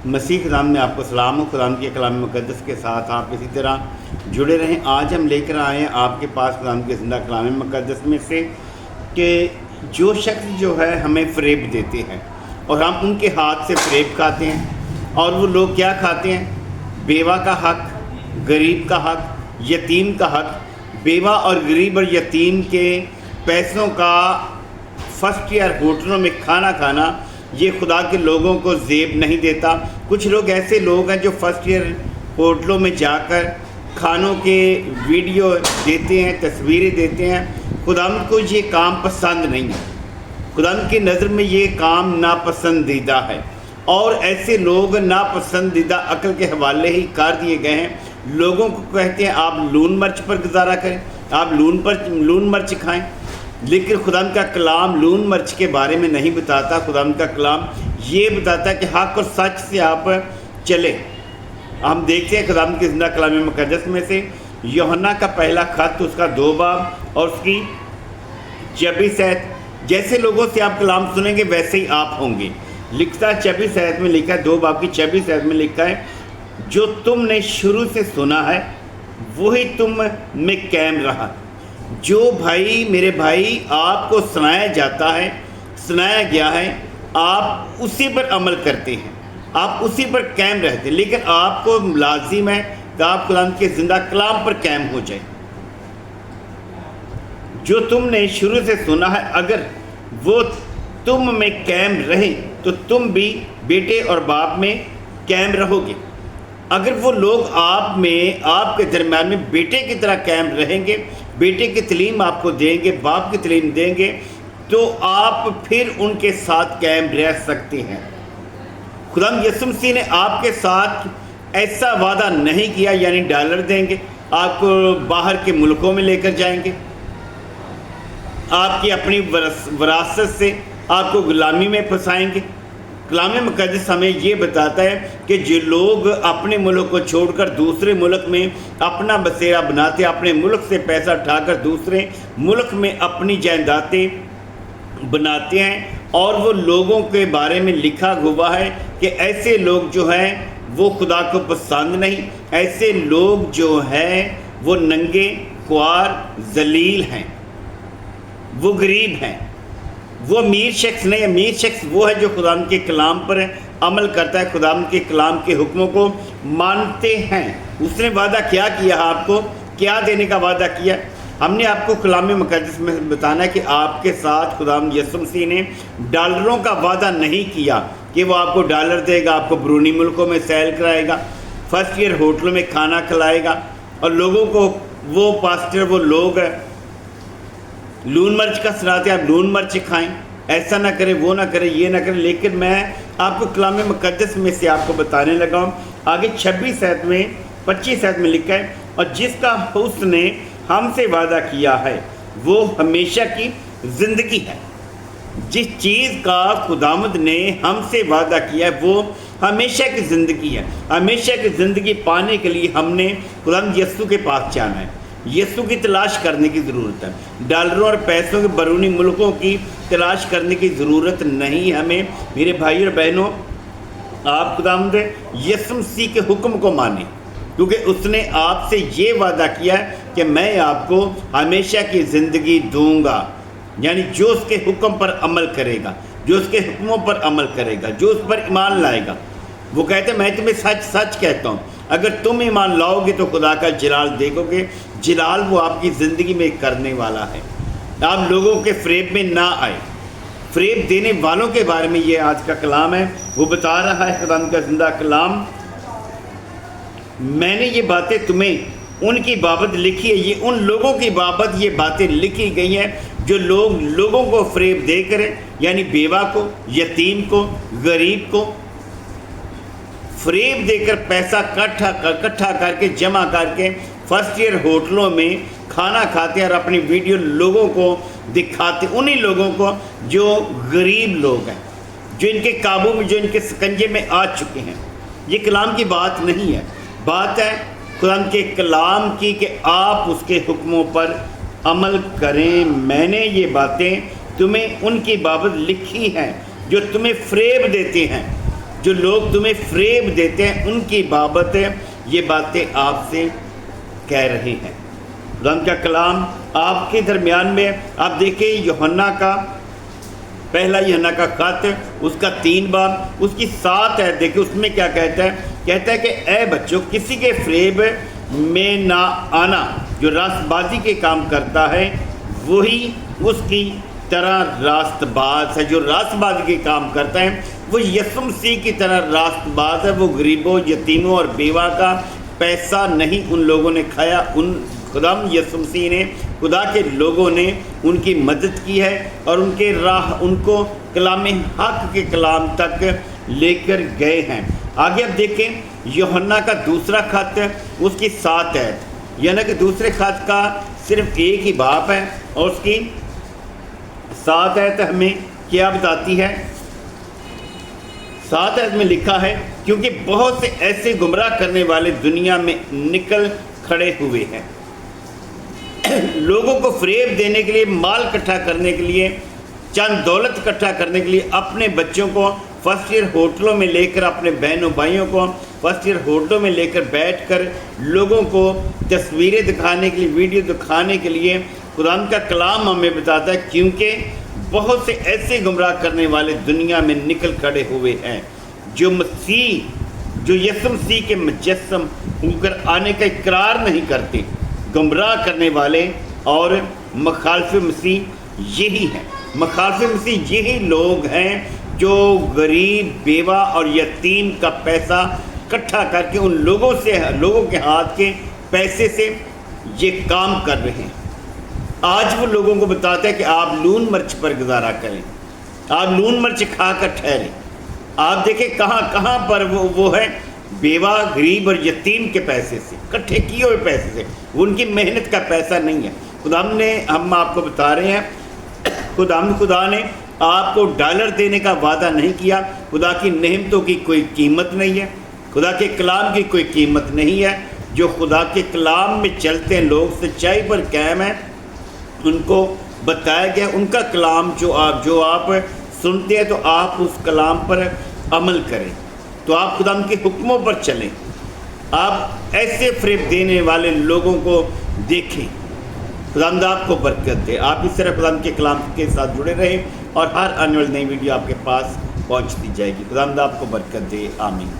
مسیح خدام میں آپ کو سلام ہو۔ خدام کے کلام مقدس کے ساتھ آپ اسی طرح جڑے رہیں۔ آج ہم لے کر آئے ہیں آپ کے پاس خدام کے زندہ کلام مقدس میں سے کہ جو شخص جو ہے ہمیں فریب دیتے ہیں اور ہم ان کے ہاتھ سے فریب کھاتے ہیں، اور وہ لوگ کیا کھاتے ہیں؟ بیوہ کا حق، غریب کا حق، یتیم کا حق۔ بیوہ اور غریب اور یتیم کے پیسوں کا فرسٹ ایئر ہوٹلوں میں کھانا کھانا یہ خدا کے لوگوں کو زیب نہیں دیتا۔ کچھ لوگ ایسے لوگ ہیں جو فرسٹ ایئر ہوٹلوں میں جا کر کھانوں کے ویڈیو دیتے ہیں، تصویریں دیتے ہیں۔ خداوند کو یہ کام پسند نہیں ہے، خداوند کی نظر میں یہ کام ناپسندیدہ ہے، اور ایسے لوگ ناپسندیدہ عقل کے حوالے ہی کر دیے گئے ہیں۔ لوگوں کو کہتے ہیں آپ لون مرچ پر گزارا کریں، آپ لون مرچ کھائیں، لیکن خداوند کا کلام لون مرچ کے بارے میں نہیں بتاتا۔ خداوند کا کلام یہ بتاتا ہے کہ حق اور سچ سے آپ چلیں۔ ہم دیکھتے ہیں خداوند کے زندہ کلام مقدس میں سے یوحنا کا پہلا خط، اس کا 2 باب اور اس کی 26 آیت۔ جیسے لوگوں سے آپ کلام سنیں گے ویسے ہی آپ ہوں گے۔ لکھتا ہے 26 آیت میں لکھا ہے، 2 باب کی 26 آیت میں لکھا ہے، جو تم نے شروع سے سنا ہے وہی تم میں قائم رہا۔ جو بھائی میرے بھائی آپ کو سنایا جاتا ہے، سنایا گیا ہے، آپ اسی پر عمل کرتے ہیں، آپ اسی پر قائم رہتے ہیں، لیکن آپ کو لازم ہے کہ آپ قرآن کے زندہ کلام پر قائم ہو جائیں۔ جو تم نے شروع سے سنا ہے اگر وہ تم میں قائم رہیں تو تم بھی بیٹے اور باپ میں قائم رہو گے۔ اگر وہ لوگ آپ میں، آپ کے درمیان میں بیٹے کی طرح قائم رہیں گے، بیٹے کی تعلیم آپ کو دیں گے، باپ کی تعلیم دیں گے، تو آپ پھر ان کے ساتھ قائم رہ سکتے ہیں۔ خدا یسوع مسیح نے آپ کے ساتھ ایسا وعدہ نہیں کیا یعنی ڈالر دیں گے، آپ کو باہر کے ملکوں میں لے کر جائیں گے، آپ کی اپنی وراثت سے آپ کو غلامی میں پھنسائیں گے۔ کلام مقدس ہمیں یہ بتاتا ہے کہ جو لوگ اپنے ملک کو چھوڑ کر دوسرے ملک میں اپنا بسیرا بناتے ہیں، اپنے ملک سے پیسہ اٹھا کر دوسرے ملک میں اپنی جائیدادیں بناتے ہیں، اور وہ لوگوں کے بارے میں لکھا ہوا ہے کہ ایسے لوگ جو ہیں وہ خدا کو پسند نہیں، ایسے لوگ جو ہیں وہ ننگے، خوار، ذلیل ہیں، وہ غریب ہیں۔ وہ امیر شخص نہیں، امیر شخص وہ ہے جو خدا کے کلام پر عمل کرتا ہے، خدا کے کلام کے حکموں کو مانتے ہیں۔ اس نے وعدہ کیا کیا، آپ کو کیا دینے کا وعدہ کیا؟ ہم نے آپ کو کلام مقدس میں بتانا ہے کہ آپ کے ساتھ خدا یسوع مسیح نے ڈالروں کا وعدہ نہیں کیا کہ وہ آپ کو ڈالر دے گا، آپ کو بیرونی ملکوں میں سیل کرائے گا، فرسٹ ایئر ہوٹلوں میں کھانا کھلائے گا، اور لوگوں کو وہ پاسٹر، وہ لوگ لون مرچ کا سناتے آپ لون مرچ کھائیں، ایسا نہ کریں، وہ نہ کریں، یہ نہ کریں۔ لیکن میں آپ کو کلام مقدس میں سے آپ کو بتانے لگا ہوں، آگے 26 آیت میں 25 آیت میں لکھا ہے، اور جس کا اس نے ہم سے وعدہ کیا ہے وہ ہمیشہ کی زندگی ہے۔ جس چیز کا خداوند نے ہم سے وعدہ کیا ہے وہ ہمیشہ کی زندگی ہے۔ ہمیشہ کی زندگی پانے کے لیے ہم نے خداوند یسوع کے پاس جانا ہے، یسوع کی تلاش کرنے کی ضرورت ہے۔ ڈالروں اور پیسوں کے بیرونی ملکوں کی تلاش کرنے کی ضرورت نہیں ہمیں۔ میرے بھائی اور بہنوں، آپ خداوند یسوع مسیح کے حکم کو مانیں، کیونکہ اس نے آپ سے یہ وعدہ کیا ہے کہ میں آپ کو ہمیشہ کی زندگی دوں گا، یعنی جو اس کے حکم پر عمل کرے گا، جو اس کے حکموں پر عمل کرے گا، جو اس پر ایمان لائے گا۔ وہ کہتے ہیں میں تمہیں سچ سچ کہتا ہوں، اگر تم ایمان لاؤ گے تو خدا کا جلال دیکھو گے۔ جلال وہ آپ کی زندگی میں کرنے والا ہے۔ آپ لوگوں کے فریب میں نہ آئے۔ فریب دینے والوں کے بارے میں یہ آج کا کلام ہے، وہ بتا رہا ہے خدا کا زندہ کلام، میں نے یہ باتیں تمہیں ان کی بابت لکھی ہے، یہ ان لوگوں کی بابت یہ باتیں لکھی گئی ہیں جو لوگوں کو فریب دے کر، یعنی بیوہ کو، یتیم کو، غریب کو فریب دے کر پیسہ اکٹھا کر کے جمع کر کے فرسٹ ایئر ہوٹلوں میں کھانا کھاتے ہیں اور اپنی ویڈیو لوگوں کو دکھاتے، انہی لوگوں کو جو غریب لوگ ہیں، جو ان کے قابو میں، جو ان کے سکنجے میں آ چکے ہیں۔ یہ کلام کی بات نہیں ہے، بات ہے قرآن کے کلام کی کہ آپ اس کے حکموں پر عمل کریں۔ میں نے یہ باتیں تمہیں ان کی بابت لکھی ہیں جو تمہیں فریب دیتے ہیں، جو لوگ تمہیں فریب دیتے ہیں ان کی بابت یہ باتیں آپ سے کہہ رہے ہیں۔ خداوند کا کلام آپ کے درمیان میں آپ دیکھیں یوحنا کا پہلا یوحنا کا خط اس کا 3 باب اس کی 7 ہے، دیکھیں اس میں کیا کہتا ہے کہ اے بچوں کسی کے فریب میں نہ آنا، جو راست بازی کے کام کرتا ہے وہی اس کی طرح راست باز ہے۔ جو راست بازی کے کام کرتا ہے وہ یسوع مسیح کی طرح راست باز ہے۔ وہ غریبوں، یتیموں اور بیوہ کا پیسہ نہیں ان لوگوں نے کھایا، خدا یسوع مسیح نے، خدا کے لوگوں نے ان کی مدد کی ہے اور ان کے راہ ان کو کلام حق کے کلام تک لے کر گئے ہیں۔ آگے اب دیکھیں یوحنا کا دوسرا خط اس کی 7 ہے، یعنی کہ دوسرے خط کا صرف ایک ہی باب ہے اور اس کی 7 آیت ہمیں کیا بتاتی ہے؟ 7 آیت میں لکھا ہے کیونکہ بہت سے ایسے گمراہ کرنے والے دنیا میں نکل کھڑے ہوئے ہیں، لوگوں کو فریب دینے کے لیے، مال اکٹھا کرنے کے لیے، چند دولت اکٹھا کرنے کے لیے اپنے بچوں کو فرسٹ ایئر ہوٹلوں میں لے کر، اپنے بہنوں بھائیوں کو فرسٹ ایئر ہوٹلوں میں لے کر بیٹھ کر لوگوں کو تصویریں دکھانے کے لیے، ویڈیو دکھانے کے لیے قرآن کا کلام ہمیں بتاتا ہے کیونکہ بہت سے ایسے گمراہ کرنے والے دنیا میں نکل کھڑے ہوئے ہیں جو یسوع مسیح کے مجسم ہو کر آنے کا اقرار نہیں کرتے۔ گمراہ کرنے والے اور مخالف مسیح یہی ہیں، مخالف مسیح یہی لوگ ہیں جو غریب، بیوہ اور یتیم کا پیسہ اکٹھا کر کے ان لوگوں کے ہاتھ کے پیسے سے یہ کام کر رہے ہیں۔ آج وہ لوگوں کو بتاتا ہے کہ آپ لون مرچ پر گزارا کریں، آپ لون مرچ کھا کر ٹھہریں۔ آپ دیکھیں کہاں پر وہ ہے، بیوہ، غریب اور یتیم کے پیسے سے، اکٹھے کیے ہوئے پیسے سے، ان کی محنت کا پیسہ نہیں ہے۔ ہم آپ کو بتا رہے ہیں خدا نے آپ کو ڈالر دینے کا وعدہ نہیں کیا۔ خدا کی نعمتوں کی کوئی قیمت نہیں ہے، خدا کے کلام کی کوئی قیمت نہیں ہے۔ جو خدا کے کلام میں چلتے ہیں، لوگ سچائی پر قائم ہیں، ان کو بتایا گیا ان کا کلام جو آپ سنتے ہیں تو آپ اس کلام پر عمل کریں، تو آپ خدا کے حکموں پر چلیں۔ آپ ایسے فریب دینے والے لوگوں کو دیکھیں۔ خداوند آپ کو برکت دے۔ آپ اس طرح خداوند کے کلام کے ساتھ جڑے رہیں اور ہر آنے والی نئی ویڈیو آپ کے پاس پہنچتی جائے گی۔ خداوند آپ کو برکت دے، آمین۔